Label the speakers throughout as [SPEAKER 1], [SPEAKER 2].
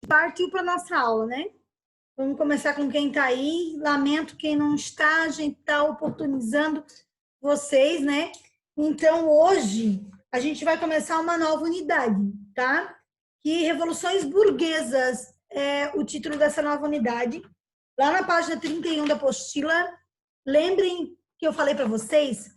[SPEAKER 1] partiu para a nossa aula, né? Vamos começar com quem está aí. Lamento quem não está, a gente está oportunizando vocês, né? Então, hoje, a gente vai começar uma nova unidade, tá? Que Revoluções Burguesas é o título dessa nova unidade. Lá na página 31 da apostila, lembrem que eu falei para vocês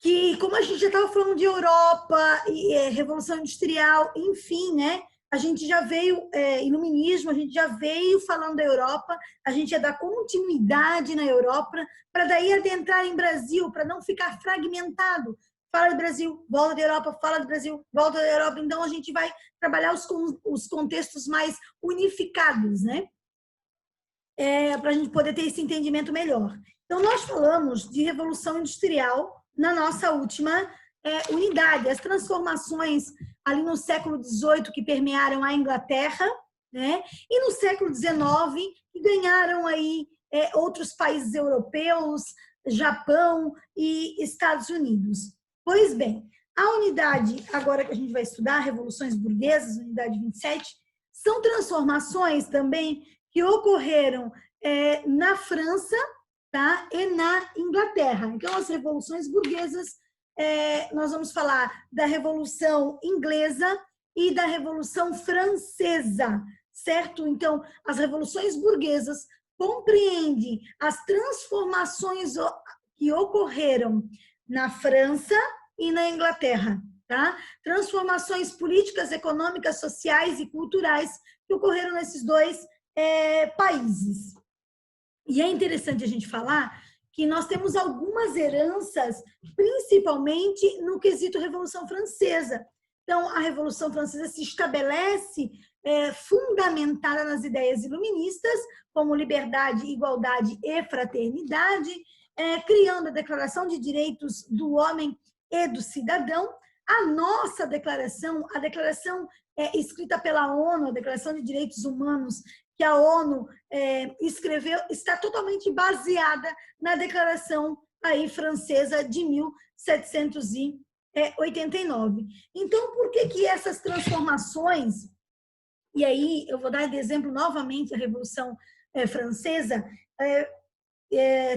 [SPEAKER 1] que, como a gente já estava falando de Europa e Revolução Industrial, enfim, né? A gente já veio, iluminismo, a gente já veio falando da Europa, a gente ia dar continuidade na Europa, para daí adentrar em Brasil, para não ficar fragmentado. Fala do Brasil, volta da Europa, fala do Brasil, volta da Europa. Então, a gente vai trabalhar os contextos mais unificados, né? Para a gente poder ter esse entendimento melhor. Então, nós falamos de Revolução Industrial na nossa última unidade, as transformações ali no século XVIII que permearam a Inglaterra, né? E no século XIX que ganharam aí outros países europeus, Japão e Estados Unidos. Pois bem, a unidade agora que a gente vai estudar, Revoluções Burguesas, unidade 27, são transformações também que ocorreram na França, tá? E na Inglaterra. Então, as revoluções burguesas, nós vamos falar da Revolução Inglesa e da Revolução Francesa, certo? Então, as revoluções burguesas compreendem as transformações que ocorreram na França e na Inglaterra, tá? Transformações políticas, econômicas, sociais e culturais que ocorreram nesses dois países. E é interessante a gente falar que nós temos algumas heranças, principalmente no quesito Revolução Francesa. Então, a Revolução Francesa se estabelece fundamentada nas ideias iluministas, como liberdade, igualdade e fraternidade, criando a Declaração de Direitos do Homem e do Cidadão. A nossa declaração, a declaração escrita pela ONU, a Declaração de Direitos Humanos, que a ONU escreveu, está totalmente baseada na Declaração aí francesa de 1789. Então, por que essas transformações, e aí eu vou dar de exemplo novamente a Revolução Francesa,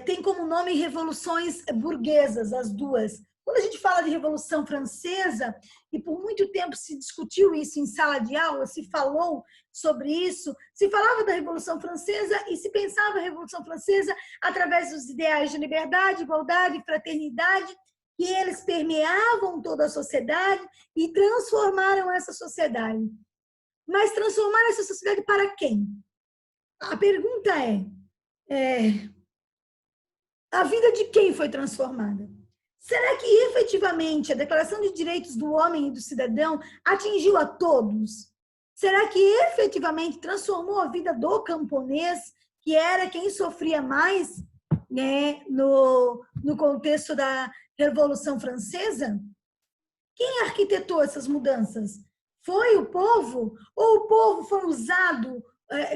[SPEAKER 1] tem como nome revoluções burguesas, as duas. Quando a gente fala de Revolução Francesa, e por muito tempo se discutiu isso em sala de aula, se falou sobre isso, se falava da Revolução Francesa e se pensava a Revolução Francesa através dos ideais de liberdade, igualdade, fraternidade, que eles permeavam toda a sociedade e transformaram essa sociedade. Mas transformaram essa sociedade para quem? A pergunta a vida de quem foi transformada? Será que efetivamente a Declaração de Direitos do Homem e do Cidadão atingiu a todos? Será que efetivamente transformou a vida do camponês, que era quem sofria mais, né, no contexto da Revolução Francesa? Quem arquitetou essas mudanças? Foi o povo? Ou o povo foi usado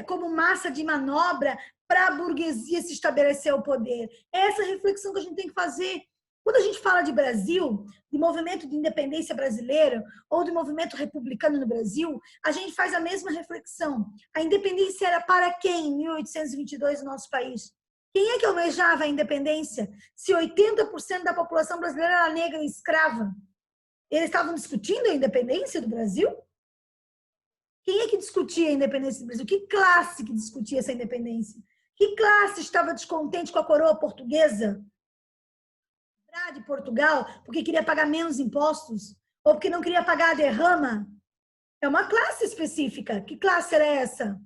[SPEAKER 1] como massa de manobra para a burguesia se estabelecer o poder? É essa reflexão que a gente tem que fazer. Quando a gente fala de Brasil, de movimento de independência brasileiro ou de movimento republicano no Brasil, a gente faz a mesma reflexão. A independência era para quem em 1822 no nosso país? Quem é que almejava a independência? Se 80% da população brasileira era negra e escrava, eles estavam discutindo a independência do Brasil? Quem é que discutia a independência do Brasil? Que classe que discutia essa independência? Que classe estava descontente com a coroa portuguesa? De Portugal, porque queria pagar menos impostos, ou porque não queria pagar a derrama? É uma classe específica. Que classe era essa?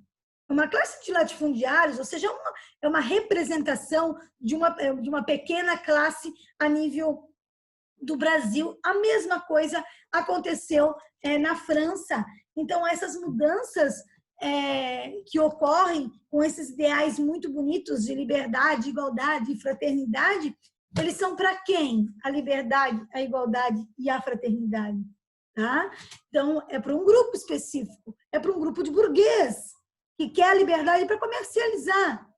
[SPEAKER 1] É uma classe de latifundiários, ou seja, é uma representação de uma pequena classe a nível do Brasil. A mesma coisa aconteceu na França. Então, essas mudanças que ocorrem com esses ideais muito bonitos de liberdade, igualdade e fraternidade, eles são para quem? A liberdade, a igualdade e a fraternidade. Tá? Então, é para um grupo específico. É para um grupo de burguês que quer a liberdade para comercializar,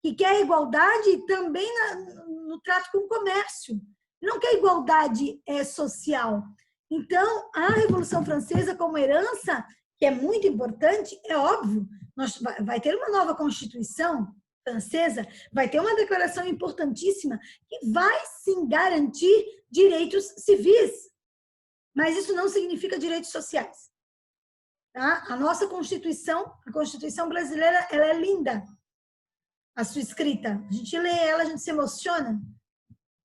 [SPEAKER 1] que quer a igualdade também no trato com o comércio. Não quer igualdade social. Então, a Revolução Francesa, como herança, que é muito importante, é óbvio, vai ter uma nova Constituição francesa, vai ter uma declaração importantíssima que vai sim garantir direitos civis, mas isso não significa direitos sociais. Tá? A nossa Constituição, a Constituição brasileira, ela é linda, a sua escrita. A gente lê ela, a gente se emociona,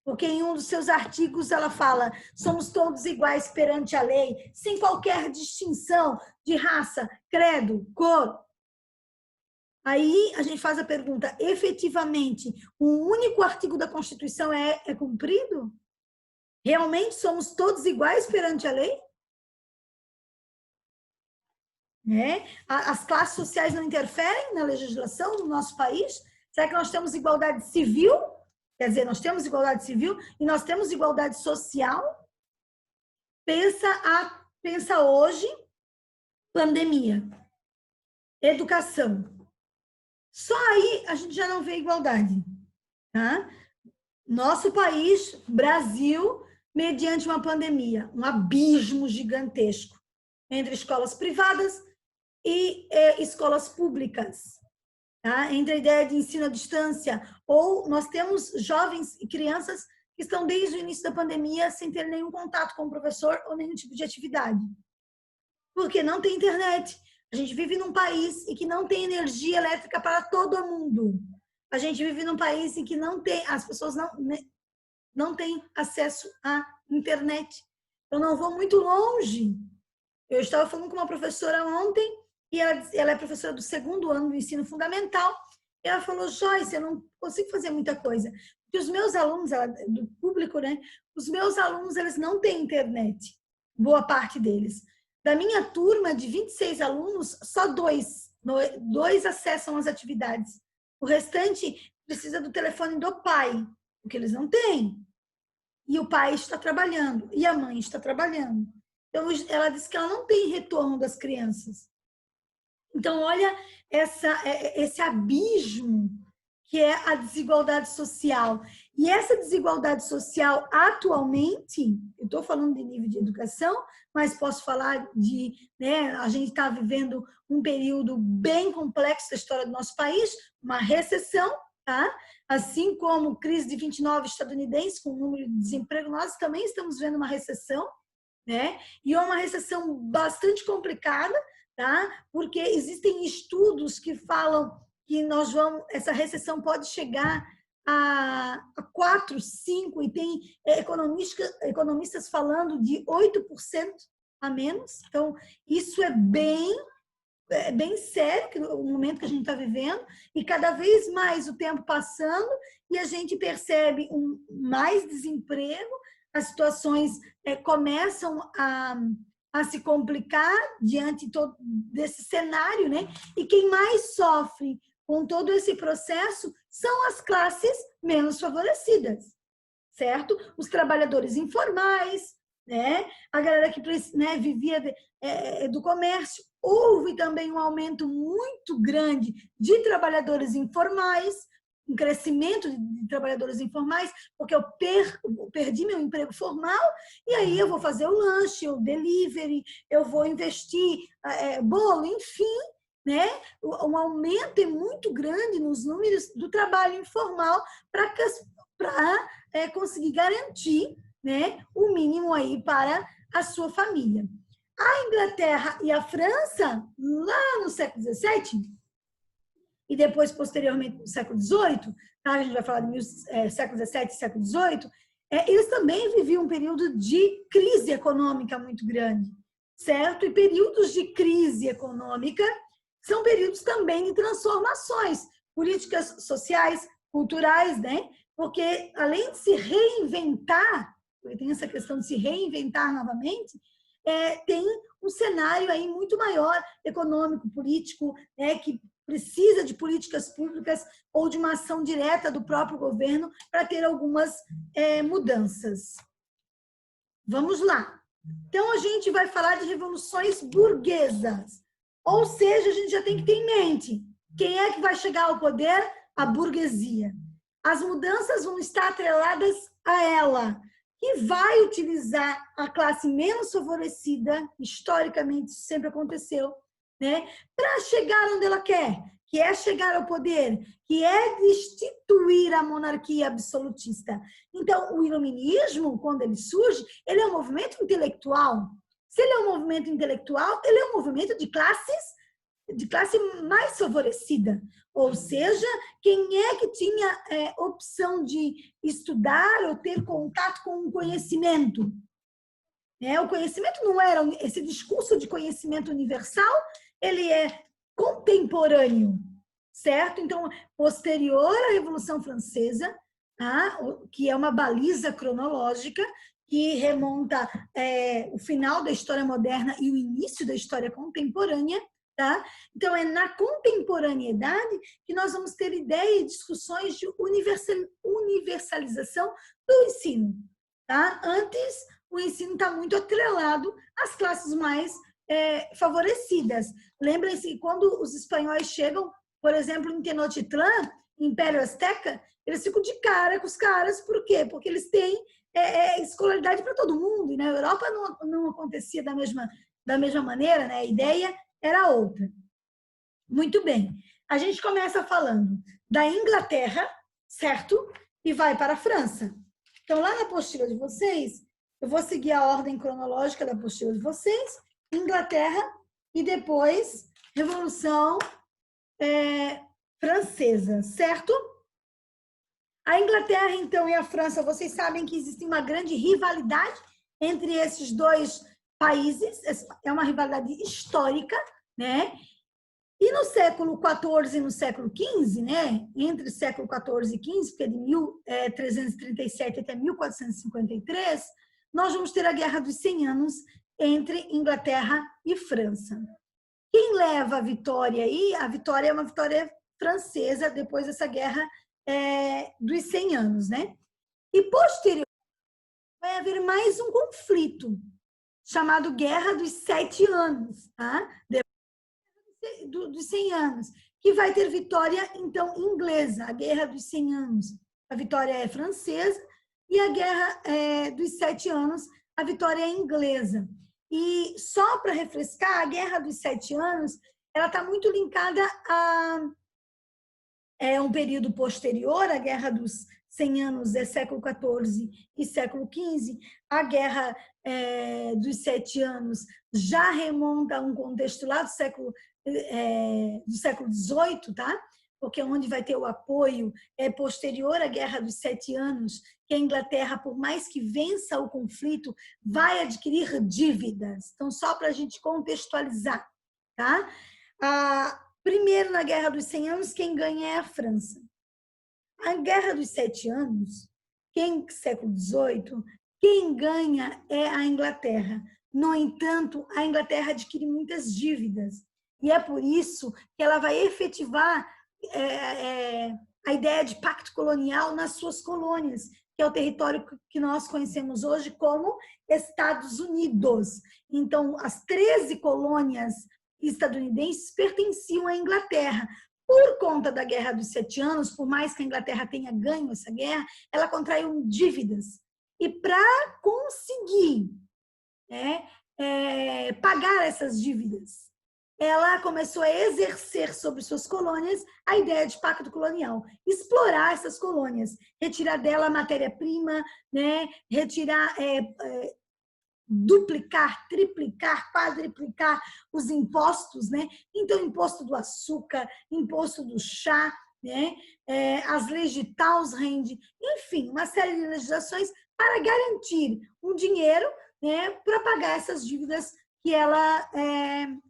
[SPEAKER 1] porque em um dos seus artigos ela fala: somos todos iguais perante a lei, sem qualquer distinção de raça, credo, cor. Aí a gente faz a pergunta: efetivamente, um único artigo da Constituição é cumprido? Realmente somos todos iguais perante a lei? As classes sociais não interferem na legislação do nosso país? Será que nós temos igualdade civil? Quer dizer, nós temos igualdade civil e nós temos igualdade social? Pensa hoje, pandemia, educação. Só aí a gente já não vê igualdade. Tá? Nosso país, Brasil, mediante uma pandemia, um abismo gigantesco entre escolas privadas e escolas públicas. Tá? Entre a ideia de ensino à distância, ou nós temos jovens e crianças que estão desde o início da pandemia sem ter nenhum contato com o professor ou nenhum tipo de atividade. Porque não tem internet. A gente vive num país em que não tem energia elétrica para todo mundo. A gente vive num país em que não tem, as pessoas não têm acesso à internet. Eu não vou muito longe. Eu estava falando com uma professora ontem, e ela é professora do 2º ano do ensino fundamental, e ela falou: Joyce, eu não consigo fazer muita coisa. Porque os meus alunos, do público, né? Os meus alunos, eles não têm internet. Boa parte deles. Da minha turma de 26 alunos, só dois acessam as atividades. O restante precisa do telefone do pai, porque eles não têm. E o pai está trabalhando, e a mãe está trabalhando. Então, ela disse que ela não tem retorno das crianças. Então, olha esse abismo que é a desigualdade social. E essa desigualdade social, atualmente, eu estou falando de nível de educação, mas posso falar de, a gente está vivendo um período bem complexo da história do nosso país, uma recessão, tá? Assim como crise de 29 estadunidense, com o número de desemprego, nós também estamos vendo uma recessão, né? E é uma recessão bastante complicada, tá? Porque existem estudos que falam que essa recessão pode chegar a 4, 5, e tem economistas falando de 8% a menos. Então, isso é bem sério o momento que a gente está vivendo, e cada vez mais o tempo passando e a gente percebe mais desemprego, as situações começam a se complicar diante desse cenário, né? E quem mais sofre com todo esse processo são as classes menos favorecidas, certo? Os trabalhadores informais, né? A galera que vivia do comércio. Houve também um aumento muito grande de trabalhadores informais, um crescimento de trabalhadores informais, porque eu perdi meu emprego formal, e aí eu vou fazer o lanche, o delivery, eu vou investir bolo, enfim, né? Um aumento muito grande nos números do trabalho informal para conseguir garantir, né, o mínimo aí para a sua família. A Inglaterra e a França, lá no século XVII, e depois, posteriormente, no século XVIII, tá? A gente vai falar do século XVII e século XVIII, eles também viviam um período de crise econômica muito grande, certo? E períodos de crise econômica são períodos também de transformações políticas, sociais, culturais, né? Porque, além de se reinventar, porque tem essa questão de se reinventar novamente, tem um cenário aí muito maior, econômico, político, que precisa de políticas públicas ou de uma ação direta do próprio governo para ter algumas mudanças. Vamos lá. Então, a gente vai falar de revoluções burguesas. Ou seja, a gente já tem que ter em mente quem é que vai chegar ao poder? A burguesia. As mudanças vão estar atreladas a ela, que vai utilizar a classe menos favorecida, historicamente isso sempre aconteceu, né, para chegar onde ela quer, que é chegar ao poder, que é destituir a monarquia absolutista. Então, o iluminismo, quando ele surge, ele é um movimento intelectual. Se ele é um movimento intelectual, ele é um movimento de classe mais favorecida. Ou seja, quem é que tinha opção de estudar ou ter contato com o conhecimento? O conhecimento não era esse discurso de conhecimento universal, ele é contemporâneo, certo? Então, posterior à Revolução Francesa, tá? Que é uma baliza cronológica que remonta o final da história moderna e o início da história contemporânea, tá? Então, é na contemporaneidade que nós vamos ter ideia e discussões de universalização do ensino, tá? Antes, o ensino está muito atrelado às classes mais favorecidas. Lembrem-se, quando os espanhóis chegam, por exemplo, em Tenochtitlan, Império Azteca, eles ficam de cara com os caras, por quê? Porque eles têm escolaridade para todo mundo, e na Europa não acontecia da mesma maneira, né? A ideia era outra. Muito bem. A gente começa falando da Inglaterra, certo? E vai para a França. Então, lá na apostila de vocês, eu vou seguir a ordem cronológica da apostila de vocês, Inglaterra e depois Revolução Francesa, certo? A Inglaterra, então, e a França, vocês sabem que existe uma grande rivalidade entre esses dois países, é uma rivalidade histórica, né? E no século XIV e no século XV, né? Entre o século XIV e XV, que é de 1337 até 1453, nós vamos ter a Guerra dos 100 Anos entre Inglaterra e França. Quem leva a vitória aí? A vitória é uma vitória francesa depois dessa Guerra dos 100 Anos, né? E posteriormente vai haver mais um conflito chamado Guerra dos 7 Anos, tá? Dos 100 anos, que vai ter vitória, então, inglesa, a Guerra dos 100 Anos. A vitória é francesa e a Guerra dos 7 Anos, a vitória é inglesa. E só para refrescar, a Guerra dos 7 Anos, ela está muito linkada a um período posterior, a Guerra dos 100 Anos é século XIV e século XV, a Guerra dos 7 Anos já remonta a um contexto lá do século XVIII, tá? Porque onde vai ter o apoio é posterior à Guerra dos 7 Anos, que a Inglaterra, por mais que vença o conflito, vai adquirir dívidas. Então, só para a gente contextualizar, tá? Primeiro, na Guerra dos 100 Anos, quem ganha é a França. A Guerra dos 7 Anos, século XVIII, quem ganha é a Inglaterra. No entanto, a Inglaterra adquire muitas dívidas. E é por isso que ela vai efetivar a ideia de pacto colonial nas suas colônias, que é o território que nós conhecemos hoje como Estados Unidos. Então, as 13 colônias estadunidenses pertenciam à Inglaterra. Por conta da Guerra dos 7 Anos, por mais que a Inglaterra tenha ganho essa guerra, ela contraiu dívidas. E para conseguir pagar essas dívidas, ela começou a exercer sobre suas colônias a ideia de pacto colonial, explorar essas colônias, retirar dela a matéria-prima, né? Retirar, duplicar, triplicar, quadriplicar os impostos, né? Então, imposto do açúcar, imposto do chá, né? As leis de Townshend, enfim, uma série de legislações para garantir um dinheiro, né, para pagar essas dívidas que ela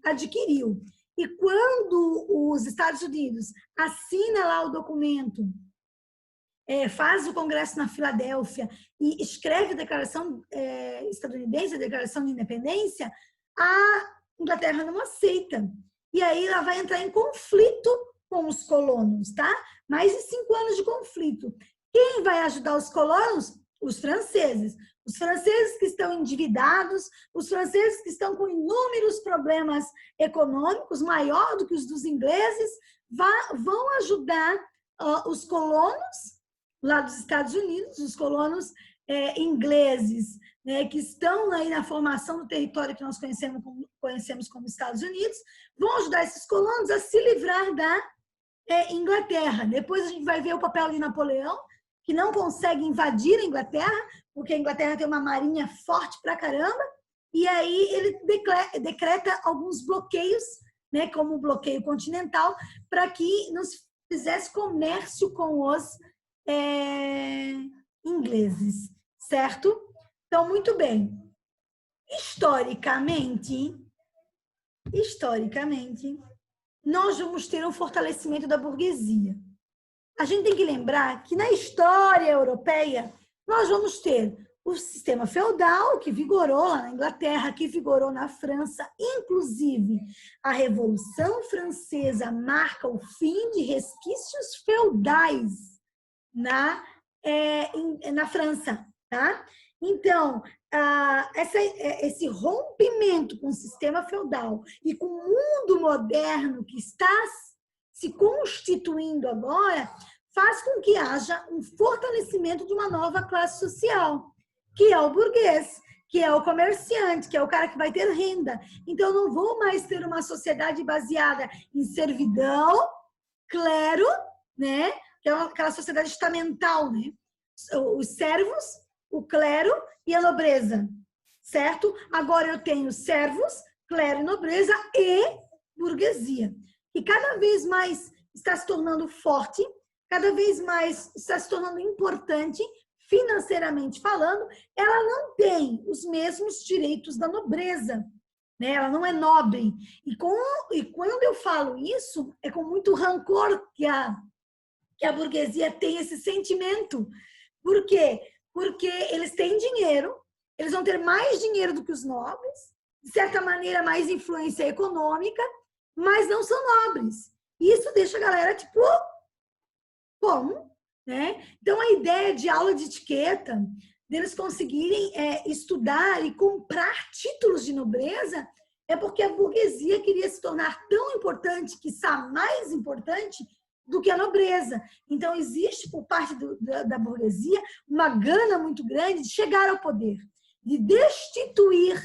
[SPEAKER 1] adquiriu. E quando os Estados Unidos assina lá o documento, faz o Congresso na Filadélfia e escreve a Declaração Estadunidense, a Declaração de Independência, a Inglaterra não aceita. E aí ela vai entrar em conflito com os colonos, tá? Mais de 5 anos de conflito. Quem vai ajudar os colonos? Os franceses. Os franceses que estão endividados, os franceses que estão com inúmeros problemas econômicos, maior do que os dos ingleses, vão ajudar os colonos lá dos Estados Unidos, os colonos ingleses, né, que estão aí na formação do território que nós conhecemos como Estados Unidos, vão ajudar esses colonos a se livrar da Inglaterra. Depois a gente vai ver o papel de Napoleão, que não consegue invadir a Inglaterra, porque a Inglaterra tem uma marinha forte pra caramba, e aí ele decreta alguns bloqueios, né, como o bloqueio continental, para que não se fizesse comércio com os ingleses, certo? Então, muito bem. Historicamente, nós vamos ter um fortalecimento da burguesia. A gente tem que lembrar que na história europeia, nós vamos ter o sistema feudal, que vigorou lá na Inglaterra, que vigorou na França, inclusive a Revolução Francesa marca o fim de resquícios feudais na França, tá? Então, esse rompimento com o sistema feudal e com o mundo moderno que está se constituindo agora, faz com que haja um fortalecimento de uma nova classe social, que é o burguês, que é o comerciante, que é o cara que vai ter renda. Então, eu não vou mais ter uma sociedade baseada em servidão, clero, né? Que é aquela sociedade estamental, né? Os servos, o clero e a nobreza, certo? Agora eu tenho servos, clero e nobreza e burguesia. E cada vez mais está se tornando forte, cada vez mais está se tornando importante, financeiramente falando, ela não tem os mesmos direitos da nobreza, né? Ela não é nobre. E quando eu falo isso, é com muito rancor que a burguesia tem esse sentimento. Por quê? Porque eles têm dinheiro, eles vão ter mais dinheiro do que os nobres, de certa maneira mais influência econômica, mas não são nobres. Isso deixa a galera tipo, como? Né? Então, a ideia de aula de etiqueta, deles conseguirem estudar e comprar títulos de nobreza, é porque a burguesia queria se tornar tão importante, quiçá mais importante, do que a nobreza. Então, existe por parte da burguesia uma gana muito grande de chegar ao poder, de destituir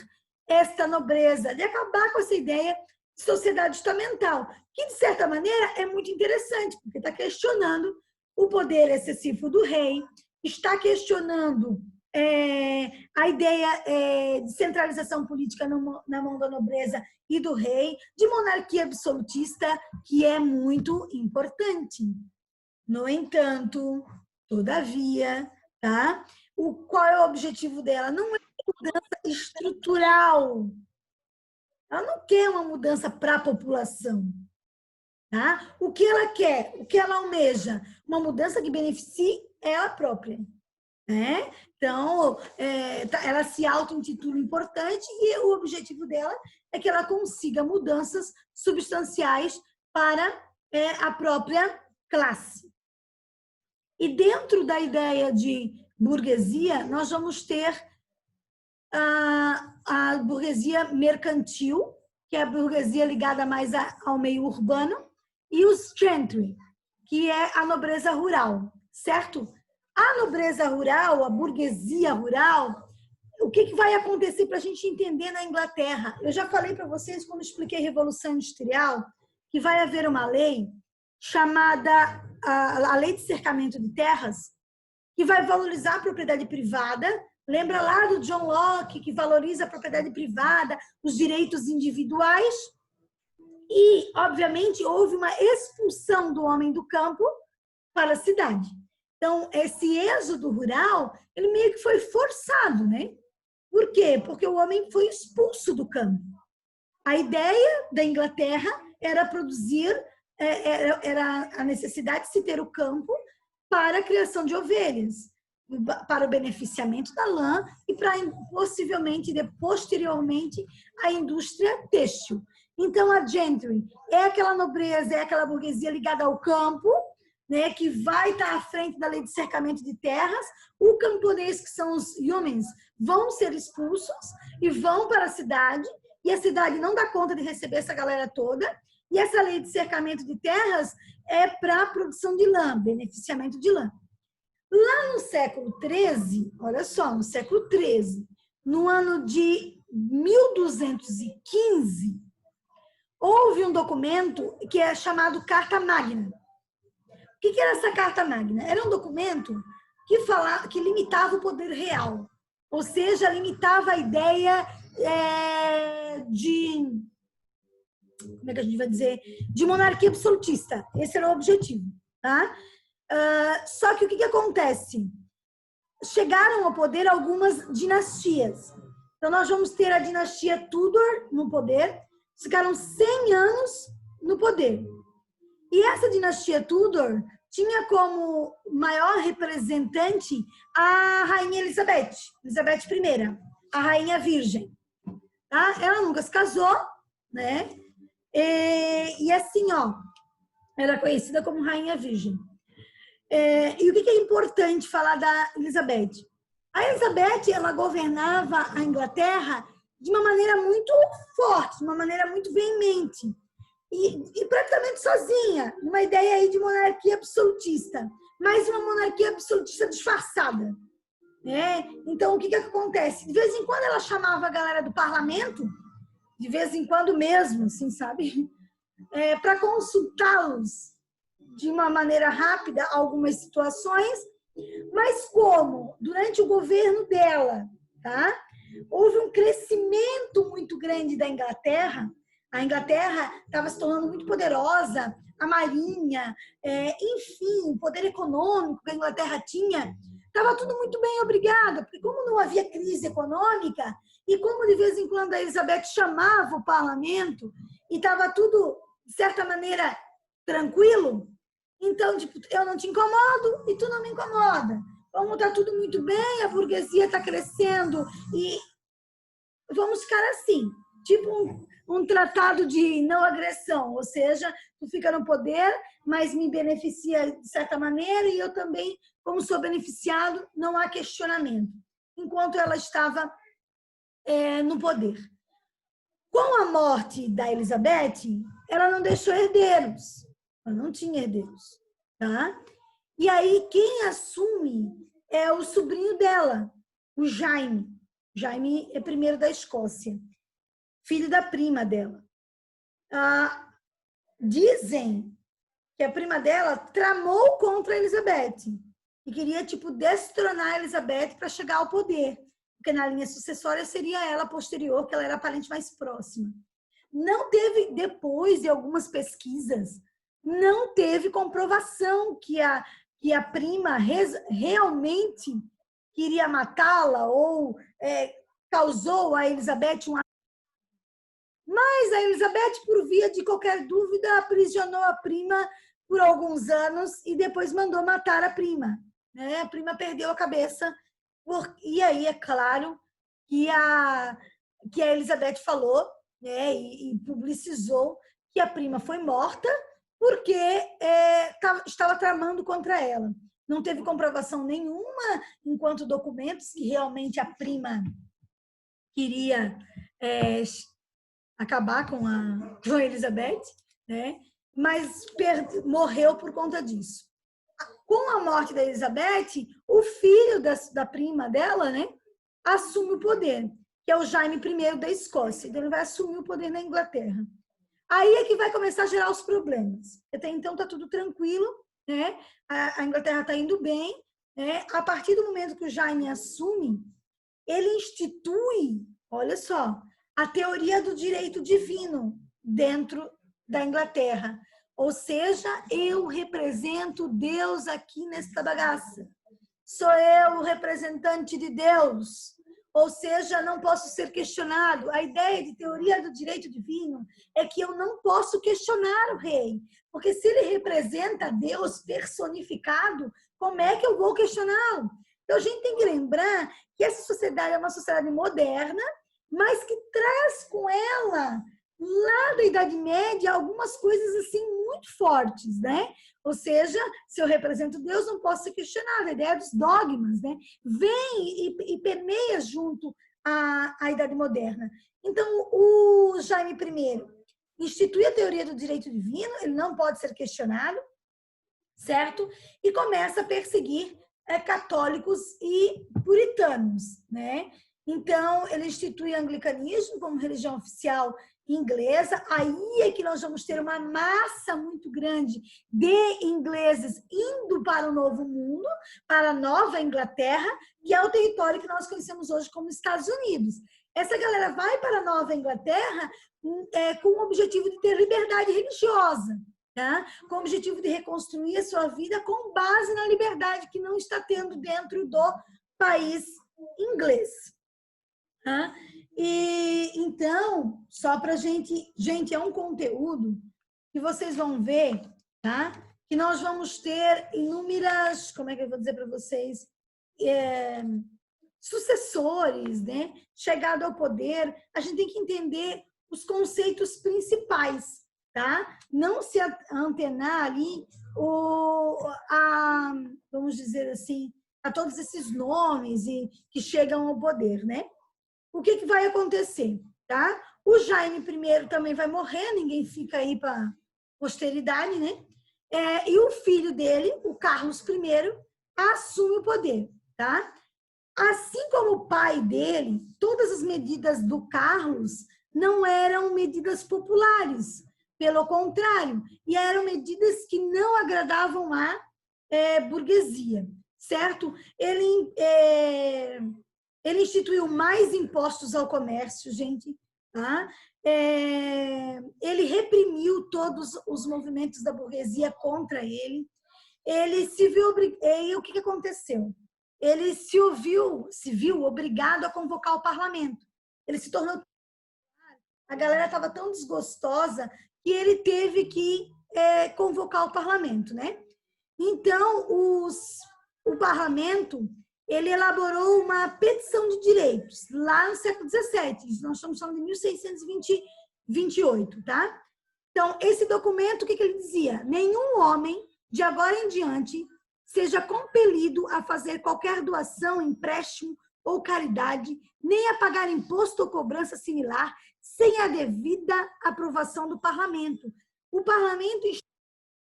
[SPEAKER 1] esta nobreza, de acabar com essa ideia de sociedade estamental, que, de certa maneira, é muito interessante, porque está questionando o poder excessivo do rei, está questionando a ideia de centralização política na mão da nobreza e do rei, de monarquia absolutista, que é muito importante. No entanto, todavia, tá? Qual é o objetivo dela? Não é mudança estrutural. Ela não quer uma mudança para a população. Tá? O que ela quer? O que ela almeja? Uma mudança que beneficie ela própria. Né? Então, ela se auto-intitula importante e o objetivo dela é que ela consiga mudanças substanciais para a própria classe. E dentro da ideia de burguesia, nós vamos ter a burguesia mercantil, que é a burguesia ligada mais ao meio urbano, e os gentry, que é a nobreza rural, certo? A nobreza rural, a burguesia rural, o que vai acontecer para a gente entender na Inglaterra? Eu já falei para vocês, quando expliquei Revolução Industrial, que vai haver uma lei chamada a Lei de Cercamento de Terras, que vai valorizar a propriedade privada. Lembra lá do John Locke, que valoriza a propriedade privada, os direitos individuais? E, obviamente, houve uma expulsão do homem do campo para a cidade. Então, esse êxodo rural, ele meio que foi forçado, né? Por quê? Porque o homem foi expulso do campo. A ideia da Inglaterra era produzir, era a necessidade de se ter o campo para a criação de ovelhas, para o beneficiamento da lã e para, possivelmente, posteriormente, a indústria têxtil. Então, a gentry é aquela nobreza, é aquela burguesia ligada ao campo, né, que vai estar à frente da lei de cercamento de terras. O camponês, que são os humans, vão ser expulsos e vão para a cidade, e a cidade não dá conta de receber essa galera toda, e essa lei de cercamento de terras é para a produção de lã, beneficiamento de lã. Lá no século XIII, olha só, no século XIII, no ano de 1215, houve um documento que é chamado Carta Magna. O que era essa Carta Magna? Era um documento que limitava o poder real, ou seja, limitava a ideia de, como é que a gente vai dizer, de monarquia absolutista. Esse era o objetivo, tá? Só que o que acontece? Chegaram ao poder algumas dinastias. Então, nós vamos ter a dinastia Tudor no poder, ficaram 100 anos no poder. E essa dinastia Tudor tinha como maior representante a rainha Elizabeth I, a rainha virgem. Tá? Ela nunca se casou, né? E assim, ó, era conhecida como rainha virgem. E o que é importante falar da Elizabeth? A Elizabeth, ela governava a Inglaterra de uma maneira muito forte, de uma maneira muito veemente. E praticamente sozinha, numa ideia aí de monarquia absolutista, mas uma monarquia absolutista disfarçada. Né? Então, o que acontece? De vez em quando ela chamava a galera do parlamento, de vez em quando mesmo, assim, sabe? Para consultá-los de uma maneira rápida algumas situações, mas como durante o governo dela, tá? Houve um crescimento muito grande da Inglaterra. A Inglaterra estava se tornando muito poderosa, a marinha, enfim, o poder econômico que a Inglaterra tinha, estava tudo muito bem, obrigada, porque como não havia crise econômica, e como de vez em quando a Elizabeth chamava o parlamento, e estava tudo, de certa maneira, tranquilo, então, tipo, eu não te incomodo e tu não me incomoda. Como está tudo muito bem, a burguesia está crescendo e vamos ficar assim, tipo um tratado de não agressão, ou seja, tu fica no poder, mas me beneficia de certa maneira e eu também, como sou beneficiado, não há questionamento. Enquanto ela estava no poder. Com a morte da Elizabeth, ela não deixou herdeiros, ela não tinha herdeiros, tá? E aí quem assume é o sobrinho dela, o Jaime. Jaime é primeiro da Escócia, filho da prima dela. Dizem que a prima dela tramou contra a Elizabeth e queria, tipo, destronar a Elizabeth para chegar ao poder, porque na linha sucessória seria ela posterior, que ela era a parente mais próxima. Não teve, depois de algumas pesquisas, não teve comprovação que a prima realmente queria matá-la ou causou a Elizabeth um... Mas a Elizabeth, por via de qualquer dúvida, aprisionou a prima por alguns anos e depois mandou matar a prima. Né? A prima perdeu a cabeça. E aí, é claro, que a Elizabeth falou, né, e publicizou que a prima foi morta porque estava tramando contra ela. Não teve comprovação nenhuma enquanto documentos que realmente a prima queria acabar com a Elizabeth, né? Mas morreu por conta disso. Com a morte da Elizabeth, o filho da prima dela, né, assume o poder, que é o Jaime I da Escócia. Então, ele vai assumir o poder na Inglaterra. Aí é que vai começar a gerar os problemas. Até então está tudo tranquilo, né? A Inglaterra está indo bem. Né? A partir do momento que o Jaime assume, ele institui, olha só, a teoria do direito divino dentro da Inglaterra. Ou seja, eu represento Deus aqui nesta bagaça. Sou eu o representante de Deus. Ou seja, não posso ser questionado. A ideia de teoria do direito divino é que eu não posso questionar o rei. Porque se ele representa Deus personificado, como é que eu vou questioná-lo? Então, a gente tem que lembrar que essa sociedade é uma sociedade moderna, mas que traz com ela, lá da Idade Média, algumas coisas assim muito fortes, né? Ou seja, se eu represento Deus, não posso ser questionado. A ideia dos dogmas, né? Vem e permeia junto à Idade Moderna. Então, o Jaime I institui a teoria do direito divino, ele não pode ser questionado, certo? E começa a perseguir católicos e puritanos, né? Então, ele institui o anglicanismo como religião oficial inglesa. Aí é que nós vamos ter uma massa muito grande de ingleses indo para o Novo Mundo, para a Nova Inglaterra, que é o território que nós conhecemos hoje como Estados Unidos. Essa galera vai para a Nova Inglaterra com o objetivo de ter liberdade religiosa, tá? Com o objetivo de reconstruir a sua vida com base na liberdade que não está tendo dentro do país inglês. Tá? E então, só para gente, é um conteúdo que vocês vão ver, tá? Que nós vamos ter inúmeras, como é que eu vou dizer para vocês, sucessores, né? Chegado ao poder, a gente tem que entender os conceitos principais, tá? Não se antenar ali vamos dizer assim, a todos esses nomes que chegam ao poder, né? O que vai acontecer, tá? O Jaime I também vai morrer, ninguém fica aí para posteridade, né? E o filho dele, o Carlos I, assume o poder, tá? Assim como o pai dele, todas as medidas do Carlos não eram medidas populares, pelo contrário, e eram medidas que não agradavam a burguesia, certo? Ele instituiu mais impostos ao comércio, gente, tá? Ele reprimiu todos os movimentos da burguesia contra ele. Ele se viu e o que aconteceu? Ele se viu obrigado a convocar o parlamento. Ele se tornou... A galera estava tão desgostosa que ele teve que convocar o parlamento, né? Então, o parlamento, ele elaborou uma petição de direitos lá no século XVII. Nós estamos falando de 1628, tá? Então, esse documento, o que ele dizia? Nenhum homem, de agora em diante, seja compelido a fazer qualquer doação, empréstimo ou caridade, nem a pagar imposto ou cobrança similar, sem a devida aprovação do parlamento. O parlamento instituiu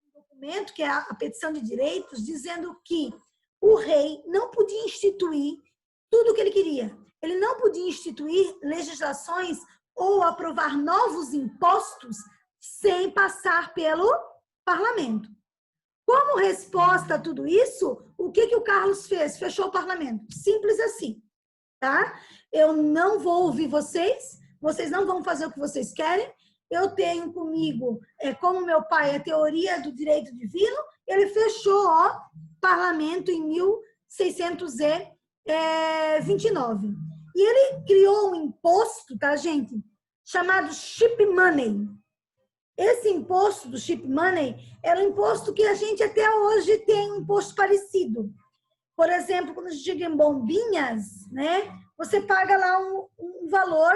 [SPEAKER 1] um documento, que é a petição de direitos, dizendo que o rei não podia instituir tudo o que ele queria. Ele não podia instituir legislações ou aprovar novos impostos sem passar pelo parlamento. Como resposta a tudo isso, o que o Carlos fez? Fechou o parlamento. Simples assim, tá? Eu não vou ouvir vocês não vão fazer o que vocês querem. Eu tenho comigo, como meu pai, a teoria do direito divino. Ele fechou o parlamento em 1629. E ele criou um imposto, tá, gente? Chamado Ship Money. Esse imposto do Ship Money era um imposto que a gente até hoje tem um imposto parecido. Por exemplo, quando a gente chega em Bombinhas, né, você paga lá um valor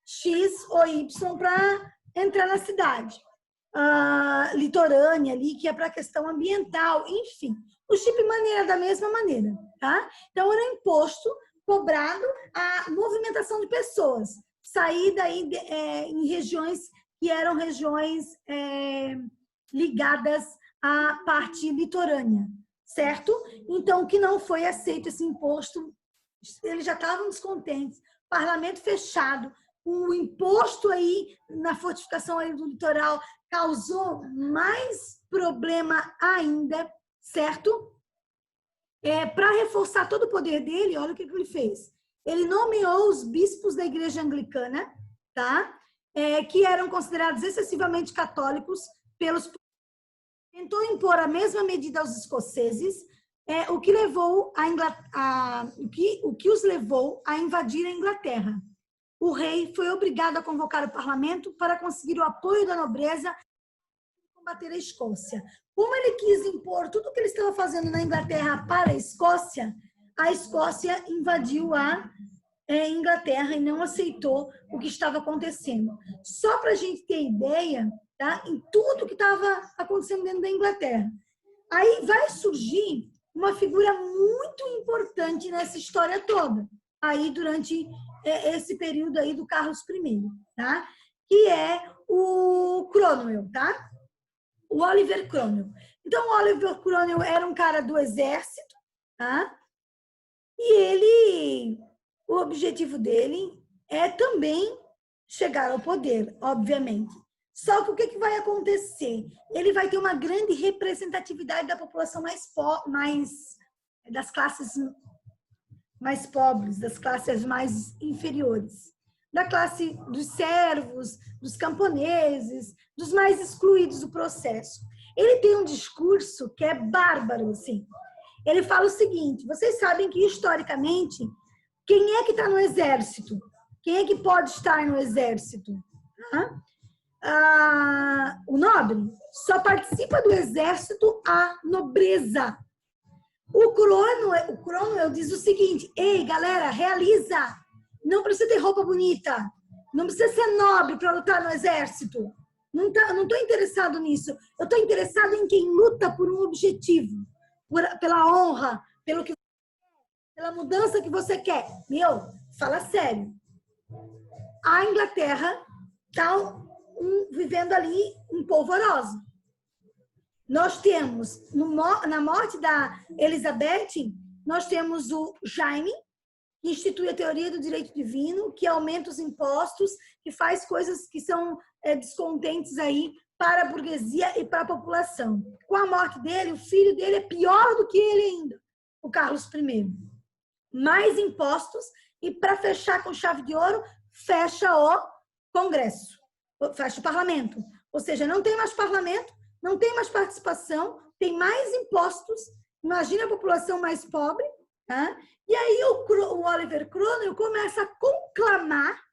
[SPEAKER 1] X ou Y para entrar na cidade. Litorânea ali, que é para a questão ambiental, enfim. O Ship Money era da mesma maneira, tá? Então, era um imposto cobrado à movimentação de pessoas. Sair daí em regiões que eram regiões ligadas à parte litorânea, certo? Então, que não foi aceito esse imposto, eles já estavam descontentes, parlamento fechado, o imposto aí na fortificação aí do litoral causou mais problema ainda, certo? Para reforçar todo o poder dele, olha o que ele fez. Ele nomeou os bispos da igreja anglicana, tá? Que eram considerados excessivamente católicos tentou impor a mesma medida aos escoceses, o que os levou a invadir a Inglaterra. O rei foi obrigado a convocar o parlamento para conseguir o apoio da nobreza e combater a Escócia. Como ele quis impor tudo o que ele estava fazendo na Inglaterra para a Escócia invadiu a Inglaterra e não aceitou o que estava acontecendo. Só para a gente ter ideia, tá? Em tudo que estava acontecendo dentro da Inglaterra. Aí vai surgir uma figura muito importante nessa história toda, aí durante esse período aí do Carlos I, tá? Que é o Cromwell, tá? O Oliver Cromwell. Então, o Oliver Cromwell era um cara do exército, tá? E o objetivo dele é também chegar ao poder, obviamente. Só que o que vai acontecer? Ele vai ter uma grande representatividade da população das classes mais pobres, das classes mais inferiores, da classe dos servos, dos camponeses, dos mais excluídos do processo. Ele tem um discurso que é bárbaro, assim. Ele fala o seguinte: vocês sabem que, historicamente, quem é que está no exército? Quem é que pode estar no exército? O nobre. Só participa do exército a nobreza. O Cromwell diz o seguinte: ei, galera, realiza. Não precisa ter roupa bonita. Não precisa ser nobre para lutar no exército. Não estou interessado nisso. Eu estou interessado em quem luta por um objetivo. Pela honra, pela mudança que você quer. Meu, fala sério. A Inglaterra está vivendo ali um polvoroso. Nós temos, na morte da Elizabeth, nós temos o Jaime, que institui a teoria do direito divino, que aumenta os impostos, que faz coisas que são descontentes aí para a burguesia e para a população. Com a morte dele, o filho dele é pior do que ele ainda, o Carlos I. Mais impostos e, para fechar com chave de ouro, fecha o Congresso, fecha o parlamento. Ou seja, não tem mais parlamento, não tem mais participação, tem mais impostos. Imagina a população mais pobre. Tá? E aí o Oliver Cromwell começa a conclamar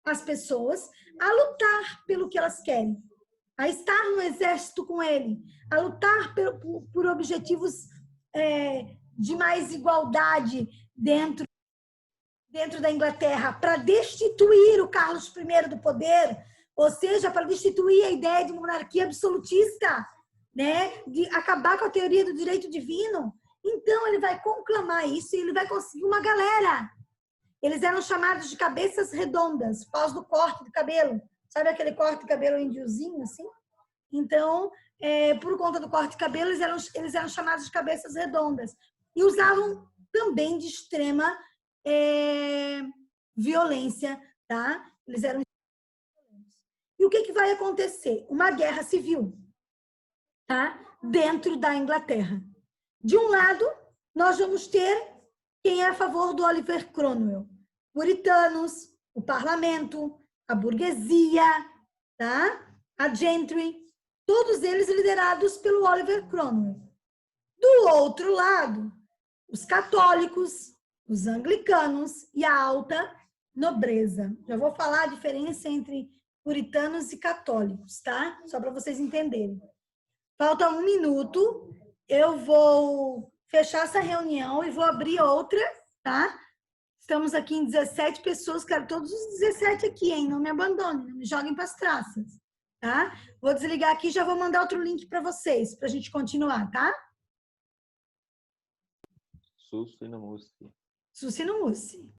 [SPEAKER 1] as pessoas a lutar pelo que elas querem, a estar no exército com ele, a lutar por objetivos de mais igualdade dentro da Inglaterra, para destituir o Carlos I do poder, ou seja, para destituir a ideia de monarquia absolutista, né? De acabar com a teoria do direito divino. Então, ele vai conclamar isso e ele vai conseguir uma galera. Eles eram chamados de cabeças redondas, por causa do corte do cabelo. Sabe aquele corte de cabelo índiozinho, assim? Então, por conta do corte de cabelo, eles eram chamados de cabeças redondas. E usavam também de extrema violência, tá? Eles eram violentos. E o que vai acontecer? Uma guerra civil, tá? Dentro da Inglaterra. De um lado, nós vamos ter quem é a favor do Oliver Cromwell. Puritanos, o parlamento, a burguesia, tá? A gentry, todos eles liderados pelo Oliver Cromwell. Do outro lado, os católicos, os anglicanos e a alta nobreza. Já vou falar a diferença entre puritanos e católicos, tá? Só para vocês entenderem. Falta 1 minuto. Eu vou fechar essa reunião e vou abrir outra, tá? Estamos aqui em 17 pessoas, quero todos os 17 aqui, hein? Não me abandonem, não me joguem para as traças, tá? Vou desligar aqui e já vou mandar outro link para vocês, para a gente continuar, tá?
[SPEAKER 2] Susi no Mussi.
[SPEAKER 1] Susi no Mussi.